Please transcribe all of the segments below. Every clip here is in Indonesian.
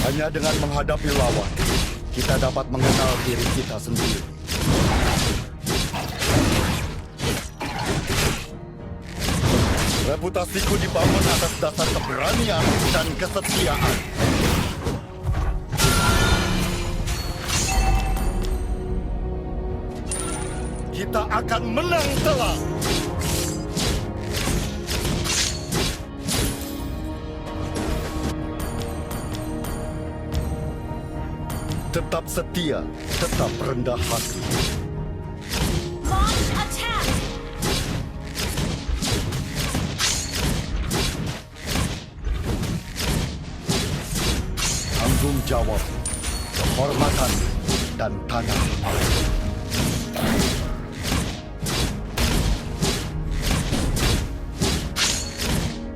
Hanya dengan menghadapi lawan, kita dapat mengenal diri kita sendiri. Reputasiku dibangun atas dasar keberanian dan kesetiaan. Kita akan menang telak. Tetap setia, tetap rendah hati. Launch attack! Tanggung jawab, kehormatan, dan tanah air.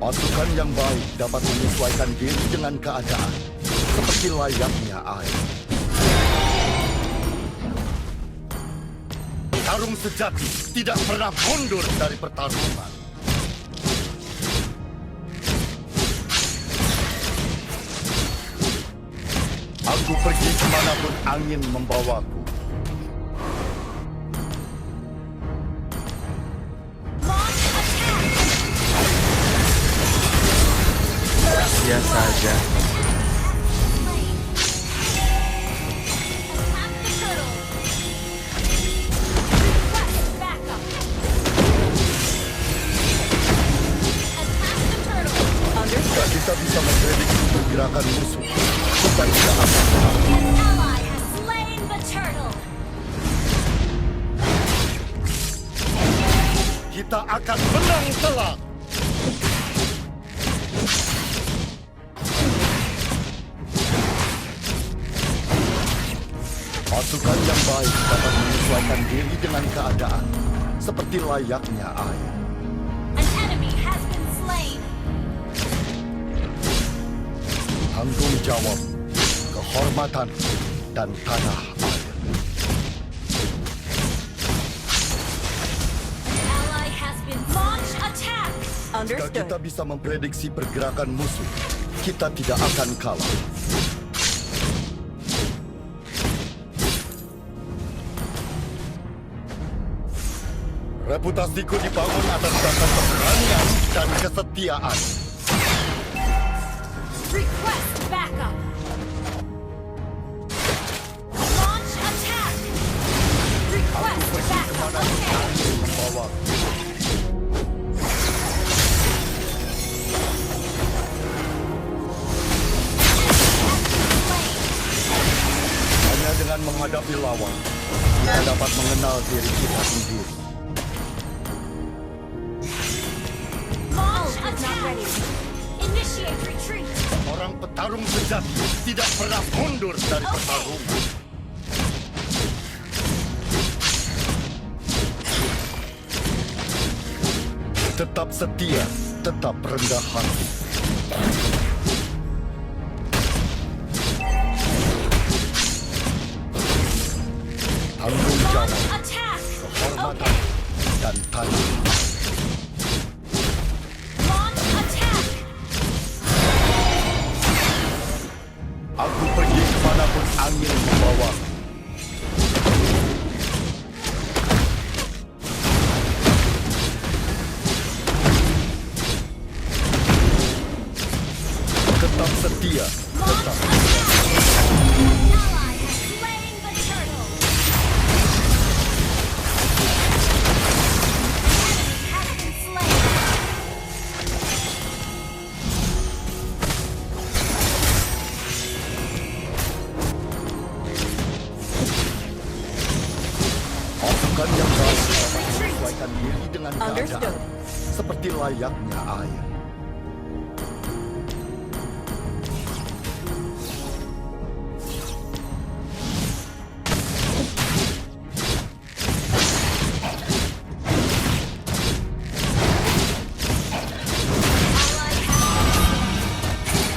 Pasukan yang baik dapat menyesuaikan diri dengan keadaan, seperti layaknya air. Tarung sejati tidak pernah mundur dari pertarungan. Aku pergi kemanapun angin membawaku. Sia saja. Kita bisa memprediksi pergerakan musuh. Kita tidak akan Kita akan menang telak. Pasukan yang baik dapat menyesuaikan diri dengan keadaan, seperti layaknya air. Tanggung jawab, kehormatan, dan tanah air. Jika kita bisa memprediksi pergerakan musuh, kita tidak akan kalah. Reputasiku dibangun atas dasar keberanian dan kesetiaan. Request backup. Launch attack. Request backup. Membawa. Hanya dengan menghadapi lawan, kita dapat mengenal diri kita sendiri. Launch attack. Initiate retreat. Orang petarung sejati tidak pernah mundur dari pertarungan. Tetap setia, tetap rendah hati. Tanggung jawab, kehormatan, dan tanah. Aku pergi kemanapun angin Tetap setia. Launch Tetap. attack! An ally has slain the turtle! An enemy has been slain! Pasukan yang baik dapat menyesuaikan diri dengan keadaan. Understood. Seperti layaknya air.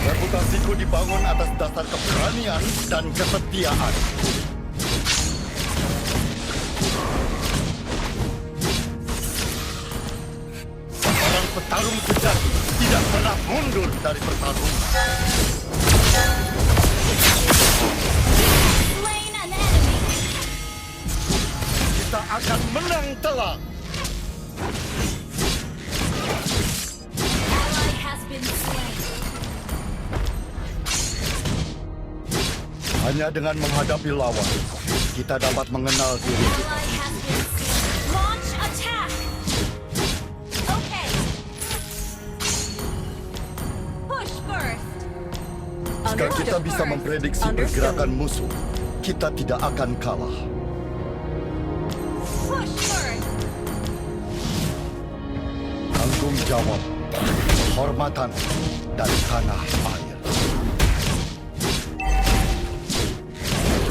Reputasiku dibangun atas dasar keberanian dan kesetiaan. Seorang petarung sejati tidak pernah mundur dari pertarungan. Slain an enemy! Kita akan menang telak. Ally has been slain. Hanya dengan menghadapi lawan, kita dapat mengenal diri kita. Ally has been slain. Launch attack! Okay. Push first. Jika kita bisa memprediksi pergerakan musuh, kita tidak akan kalah. Push first. Tanggung jawab, kehormatan, dan tanah air.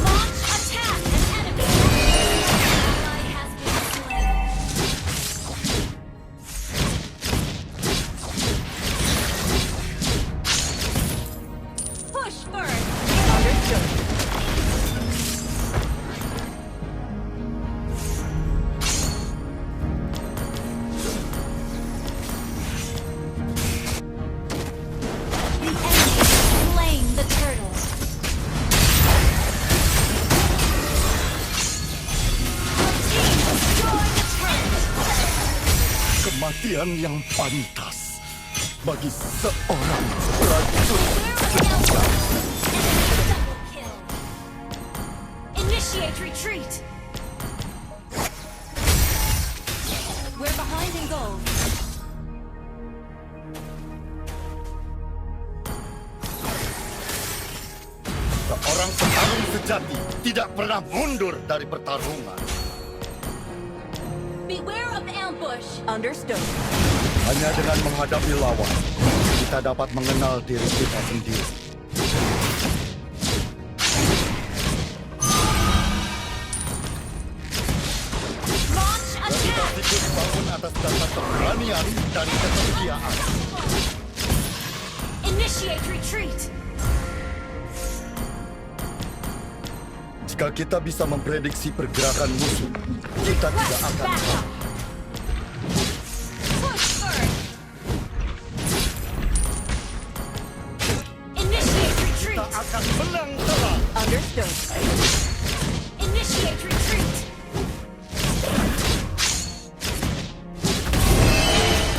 Launch attack! An enemy! Ally has been slain. Push first. Understood. The enemy has slain the turtle. Team destroy the turret. Kematian yang pantas bagi seorang prajurit. Double kill. Initiate retreat. We're behind in gold. Seorang petarung sejati tidak pernah mundur dari pertarungan. Beware of ambush. Understood. Hanya dengan menghadapi lawan, kita dapat mengenal diri kita sendiri. Launch attack. Reputasiku dibangun atas dasar keberanian dan kesetiaan. Initiate retreat. Jika kita bisa memprediksi pergerakan musuh, kita tidak Request akan backup. kalah. Push first. Initiate retreat. Kita akan menang telak. Understood. Initiate retreat.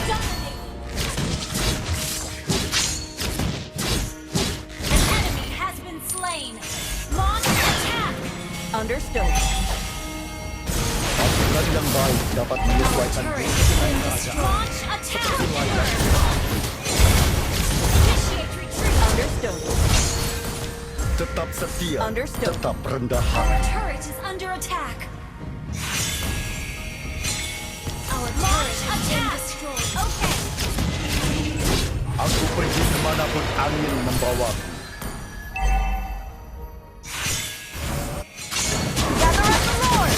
Dominate. An enemy has been slain. Launch attack. Understood. Pasukan yang baik dapat menyesuaikan diri dengan keadaan. Launch attack. Initiate retreat. Understood. Tetap setia, Understood. tetap rendah Our hati. turret is under attack. Our turret has been destroyed. Okay. Aku pergi kemanapun angin membawaku. Gather up the Lord.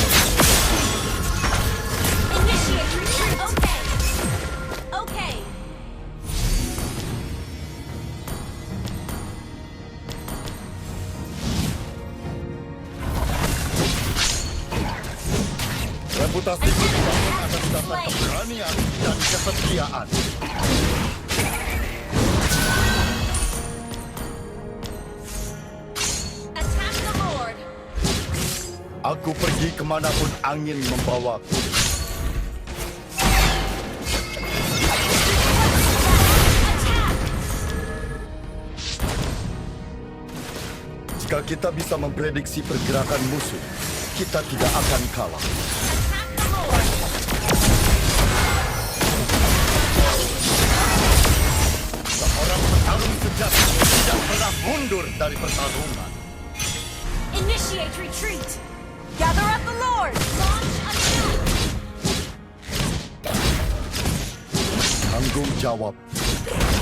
Initiate retreat. Okay. Okay. Reputasiku dibangun atas dasar keberanian dan kesetiaan. Attack the Lord. Aku pergi kemanapun angin membawaku. Attack. Jika kita bisa memprediksi pergerakan musuh, kita tidak akan kalah. Attack the Lord. Seorang petarung sejati tidak pernah mundur dari pertarungan. Initiate retreat. Gather up the Lord. Launch attack. Tanggung jawab,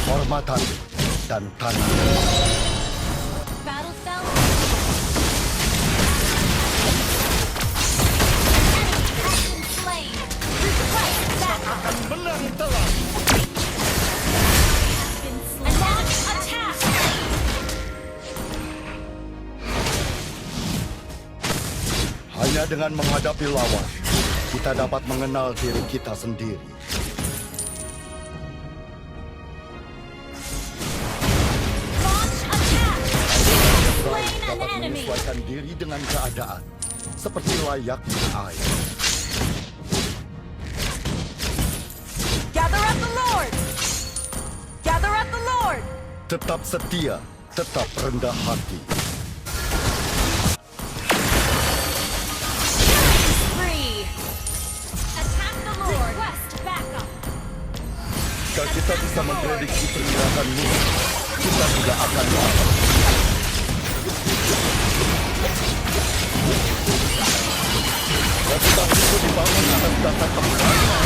kehormatan, dan tanah. Battle fell. Enemy has been slain. Request backup. Akan menang telak. Has been slain. Launch attack. Hanya dengan menghadapi lawan, kita dapat mengenal diri kita sendiri. Launch attack. Slain an Dapat enemy. menyesuaikan diri dengan keadaan, seperti layaknya air. Gather up the Lord. Gather up the Lord. Tetap setia, tetap rendah hati. Free. Attack the Lord. Request backup. Jika kita bisa memprediksi pergerakan musuh, kita tidak akan kalah. Reputasi itu dibangun atas dasar keberanian.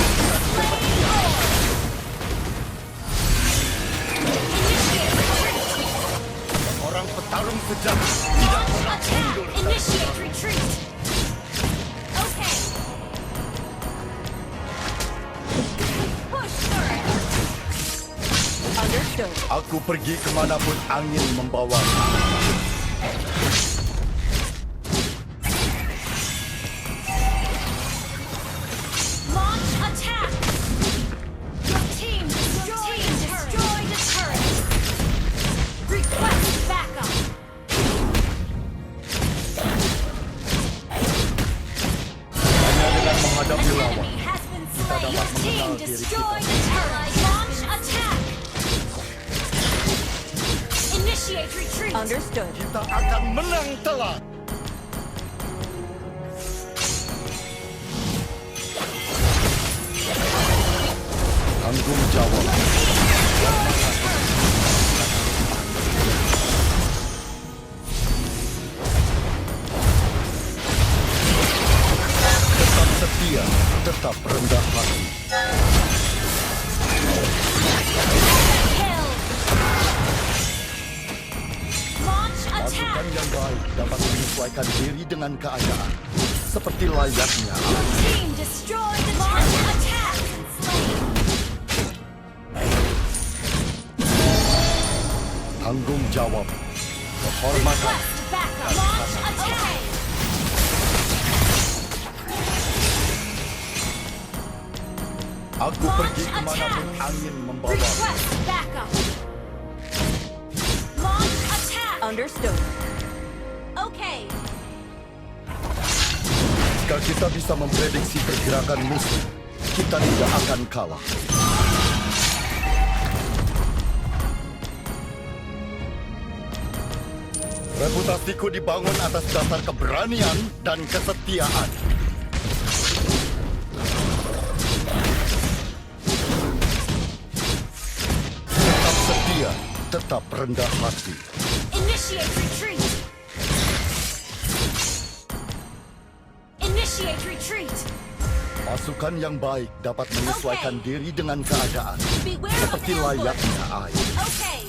Seorang petarung sejati tidak Launch pernah attack. mundur dari Initiate retreat. Okay. Push through. Understood. Aku pergi kemanapun angin membawaku. Launch attack. Your team destroyed the turret. Request backup. Hanya dengan menghadapi An lawan, enemy has been kita slain. dapat Your team mengenal diri destroyed kita. the turret. Launch attack. Initiate retreat. Understood. Kita akan menang telak. Tanggung jawab, tetap setia, tetap rendah hati. Kill. Launch attack. Pasukan yang baik dapat menyesuaikan diri dengan keadaan, seperti layaknya air. Your team destroyed the turret. Launch attack. Slain. Tanggung jawab, kehormatan, Request backup. Launch attack. aku pergi Launch kemanapun attack. angin membawaku. Request backup. Launch attack. Understood. Okay. Jika kita bisa memprediksi pergerakan musuh, kita tidak akan kalah. Reputasiku dibangun atas dasar keberanian dan kesetiaan. Tetap setia, tetap rendah hati. Initiate retreat. Initiate retreat. Pasukan yang baik dapat menyesuaikan diri dengan keadaan, Beware of seperti ambush. layaknya air. Okay.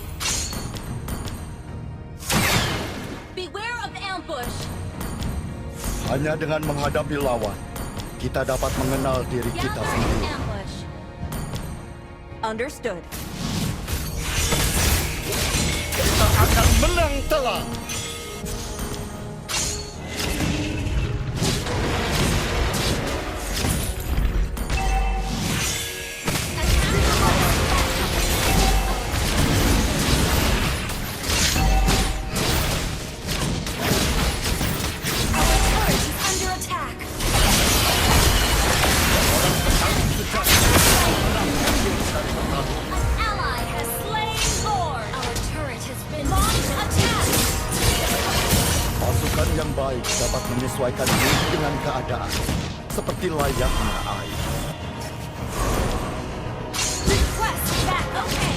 Beware of ambush. Hanya dengan menghadapi lawan, kita dapat mengenal diri kita Gather sendiri. ambush. Understood. Kita akan menang telak. Our turret is under attack. An ally has slain Lord. Our turret has been launched. Attack. yang baik dapat menyesuaikan diri dengan keadaan, seperti layaknya air. Request back. Okay.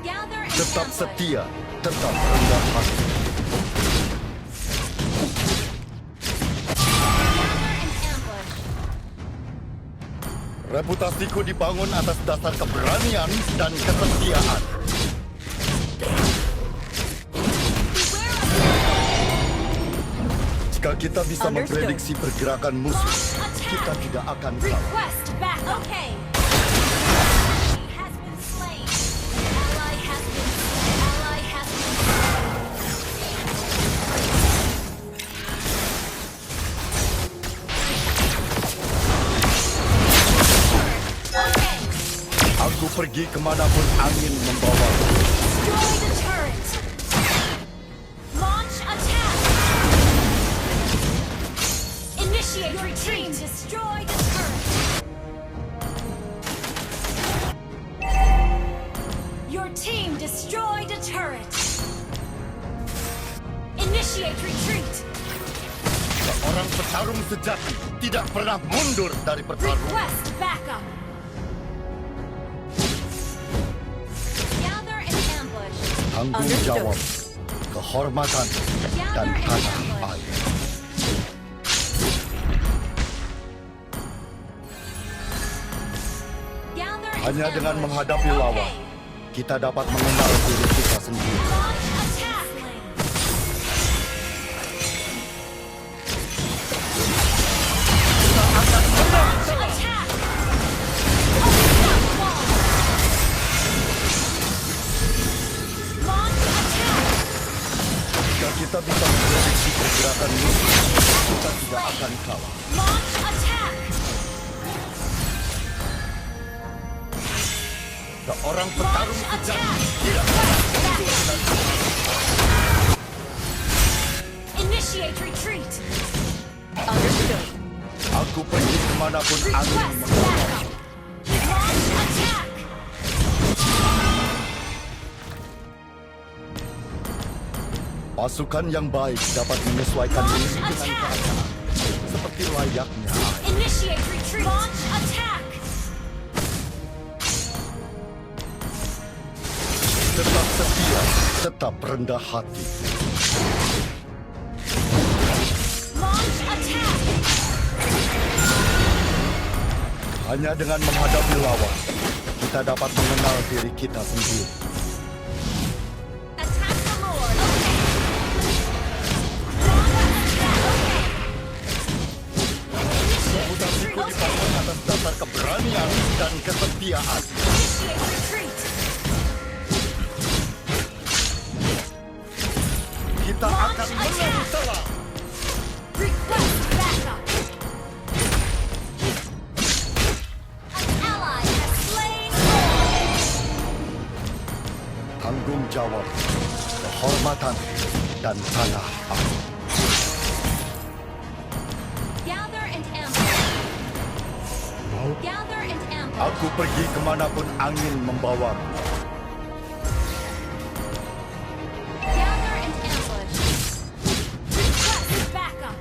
Gather and Tetap ambush. setia, tetap rendah hati. Gather and ambush. Reputasiku dibangun atas dasar keberanian dan kesetiaan. Beware of Jika kita bisa Understood. memprediksi pergerakan musuh, kita tidak akan kalah. request back. Okay. He has been slain. Ally has been slain. Ally has been slain. Okay. Aku pergi kemanapun angin membawa. Destroy the turret. Launch attack. Initiate retreat. Destroy the turret. Your team destroyed a turret. Initiate retreat. Seorang petarung sejati tidak pernah mundur dari pertarungan. Request backup. Gather and ambush. Tanggung Understood. jawab, kehormatan, dan tanah air. Gather and Hanya dengan ambush. menghadapi lawan, Okay. kita dapat mengenal diri kita sendiri. Launch attack. Launch attack. Unstoppable. Launch attack. Jika kita bisa memprediksi pergerakan musuh, kita tidak akan kalah. Launch attack. Seorang Launch petarung sejati attack. tidak Initiate retreat. Understood. Aku pergi kemanapun angin Request membawa. backup. Launch attack. Pasukan yang baik dapat menyesuaikan Launch diri dengan attack. keadaan, seperti layaknya air. Initiate retreat. Launch attack. Tetap setia, tetap rendah hati. Launch attack. Hanya dengan menghadapi lawan, kita dapat mengenal diri kita sendiri. Attack the Lord. Reputasiku dibangun atas dasar keberanian dan kesetiaan. Initiate retreat. Kita akan menang telak. Request backup. An ally has slain. Tanggung jawab, kehormatan, dan tanah air. Gather and ambush. Gather and ambush. Aku pergi kemanapun angin membawaku. Gather and ambush. Request backup.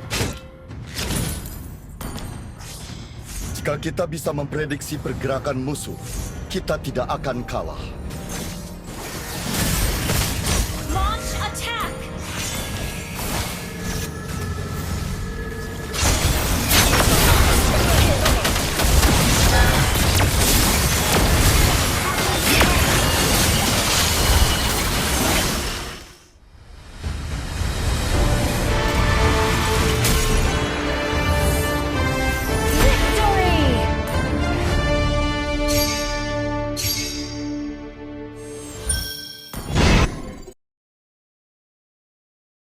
Jika kita bisa memprediksi pergerakan musuh, kita tidak akan kalah.